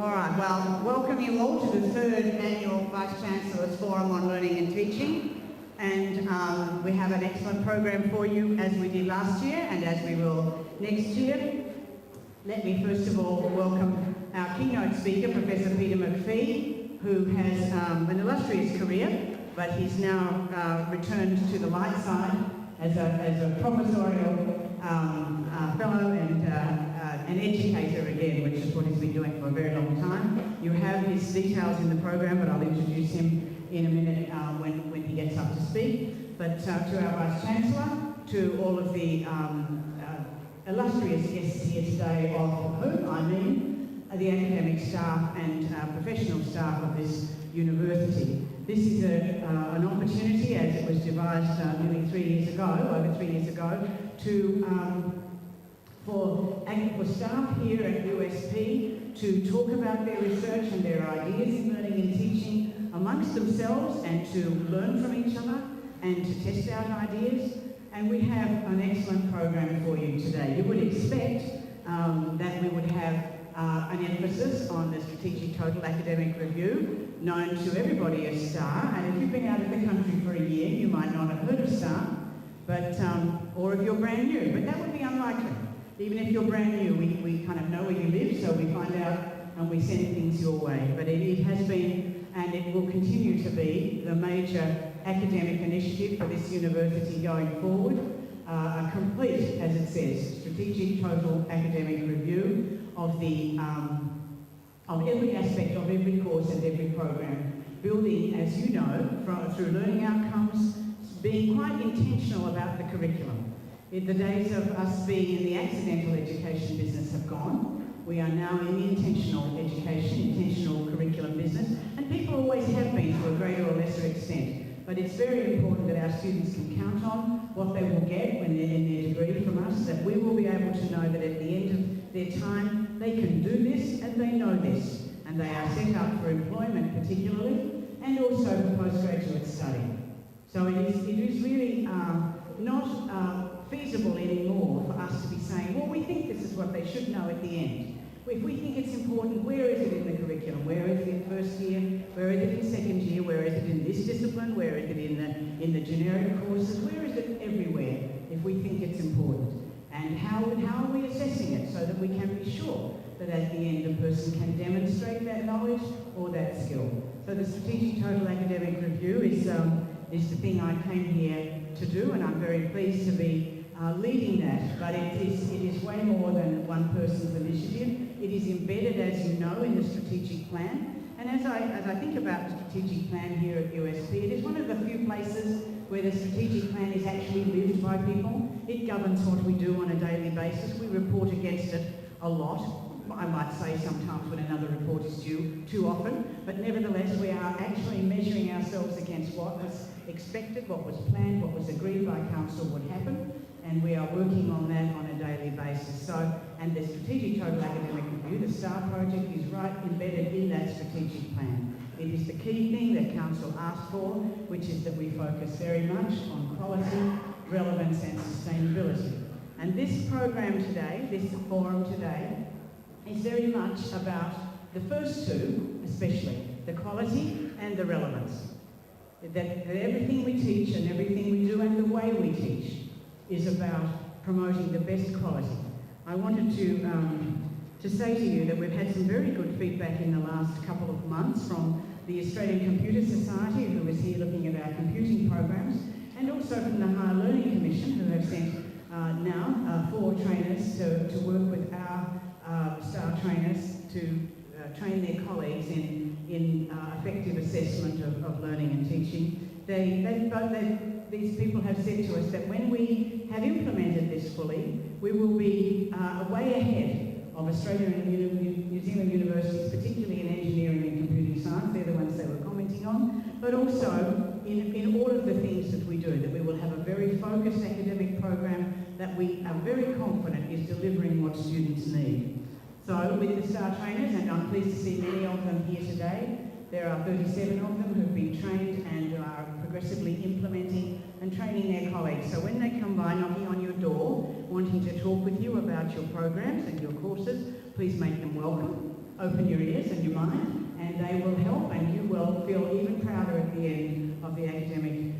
All right, well, welcome you all to the third annual Vice-Chancellors Forum on Learning and Teaching. And we have an excellent program for you, as we did last year and as we will next year. Let me first of all welcome our keynote speaker, Professor Peter McPhee, who has an illustrious career, but he's now returned to the light side as a professorial fellow and an educator again, which is what he's been doing for a very long time. You have his details in the program, but I'll introduce him in a minute when he gets up to speak. But to our Vice-Chancellor, to all of the illustrious guests here today, of whom I mean the academic staff and professional staff of this university. This is an opportunity, as it was devised nearly 3 years ago, over 3 years ago, for staff here at USP to talk about their research and their ideas in learning and teaching amongst themselves and to learn from each other and to test out ideas. And we have an excellent program for you today. You would expect that we would have an emphasis on the Strategic Total Academic Review, known to everybody as STAR. And if you've been out of the country for a year, you might not have heard of STAR, but or if you're brand new, but that would be unlikely. Even if you're brand new, we kind of know where you live, so we find out and we send things your way. But it has been, and it will continue to be, the major academic initiative for this university going forward. A complete, as it says, strategic total academic review of the of every aspect of every course and every program, building, as you know, through learning outcomes, being quite intentional about the curriculum. The days of us being in the accidental education business have gone. We are now in the intentional education, intentional curriculum business, and people always have been to a greater or lesser extent. But it's very important that our students can count on what they will get when they're in their degree from us, that we will be able to know that at the end of their time they can do this and they know this, and they are set up for employment particularly, and also for postgraduate study. So it is really not feasible anymore for us to be saying, well, we think this is what they should know at the end. If we think it's important, where is it in the curriculum? Where is it in first year? Where is it in second year? Where is it in this discipline? Where is it in the generic courses? Where is it everywhere if we think it's important? And how are we assessing it so that we can be sure that at the end a person can demonstrate that knowledge or that skill? So the Strategic Total Academic Review is the thing I came here to do, and I'm very pleased to be leading that, but it is way more than one person's initiative. It is embedded, as you know, in the strategic plan. And as I think about the strategic plan here at USP, it is one of the few places where the strategic plan is actually lived by people. It governs what we do on a daily basis. We report against it a lot. I might say sometimes when another report is due too often, but nevertheless we are actually measuring ourselves against what was expected, what was planned, what was agreed by council would happen. And we are working on that on a daily basis. And the Strategic Total Academic Review, the STAR project, is right embedded in that strategic plan. It is the key thing that Council asked for, which is that we focus very much on quality, relevance and sustainability. And this program today, this forum today, is very much about the first two, especially, the quality and the relevance. That everything we teach and everything we do and the way we teach is about promoting the best quality. I wanted to say to you that we've had some very good feedback in the last couple of months from the Australian Computer Society, who is here looking at our computing programs, and also from the Higher Learning Commission, who have sent now 4 trainers to work with our STAR trainers to train their colleagues in effective assessment of learning and teaching. These people have said to us that when we have implemented this fully, we will be way ahead of Australian and New Zealand universities, particularly in engineering and computing science. They're the ones they were commenting on, but also in all of the things that we do, that we will have a very focused academic program that we are very confident is delivering what students need. So with the STAR trainers, and I'm pleased to see many of them here today, there are 37 of them who've been trained and are progressively implementing and training their colleagues. So when they come by knocking on your door, wanting to talk with you about your programs and your courses, please make them welcome. open your ears and your mind, and they will help, and you will feel even prouder at the end of the academic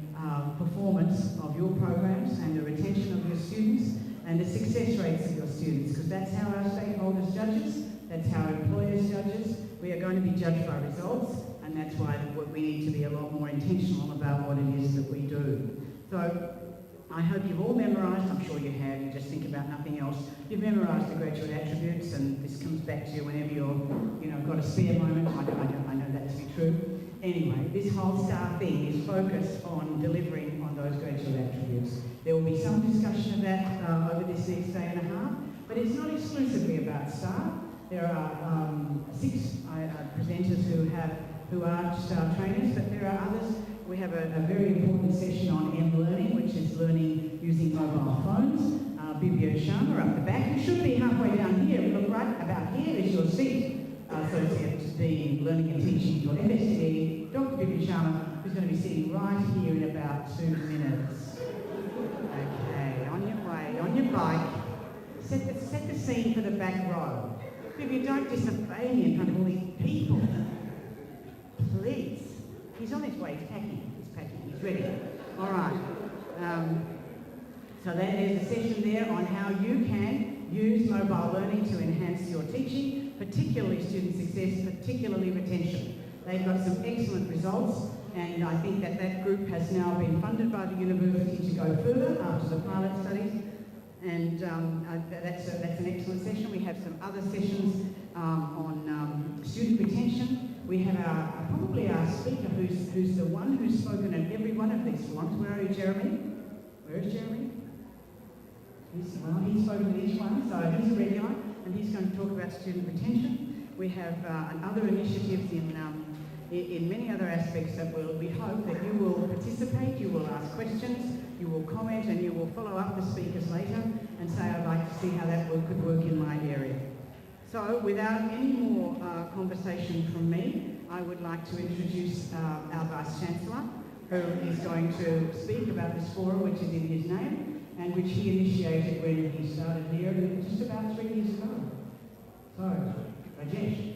performance of your programs and the retention of your students and the success rates of your students, because that's how our stakeholders judge us, that's how employers judge us. We are going to be judged by results, and that's why we need to be a lot more intentional about what it is that we do. So I hope you've all memorised, I'm sure you have, you just think about nothing else. You've memorised the graduate attributes, and this comes back to you whenever you're, got a spare moment. I know that to be true. Anyway, this whole STAR thing is focused on delivering on those graduate attributes. There will be some discussion of that over this next day and a half, but it's not exclusively about STAR. There are 6 presenters who are STAR trainers, but there are others. We have a very important session on M-learning, which is learning using mobile phones. Bibio Sharma up the back, who should be halfway down here. Look right about here is your seat. Associate Dean Learning and Teaching for FSTE, Dr. Bibio Sharma, who's going to be sitting right here in about 2 minutes. Okay, on your way, on your bike, set the scene for the back row. Bibio, don't disobey me in front of all these people. Please. He's on his way, he's packing, he's ready. All right. So there's a session there on how you can use mobile learning to enhance your teaching, particularly student success, particularly retention. They've got some excellent results, and I think that group has now been funded by the university to go further after the pilot studies, and that's an excellent session. We have some other sessions on student retention. We have probably our speaker who's the one who's spoken at every one of these forums. Where are you, Jeremy? Where is Jeremy? He's spoken at each one, so he's a regular, and he's going to talk about student retention. We have other initiatives in many other aspects that we hope that you will participate, you will ask questions, you will comment, and you will follow up the speakers later and say, I'd like to see how that could work in my area. So without any more conversation from me, I would like to introduce our Vice-Chancellor, who is going to speak about this forum, which is in his name, and which he initiated when he started here just about 3 years ago. So, Rajesh.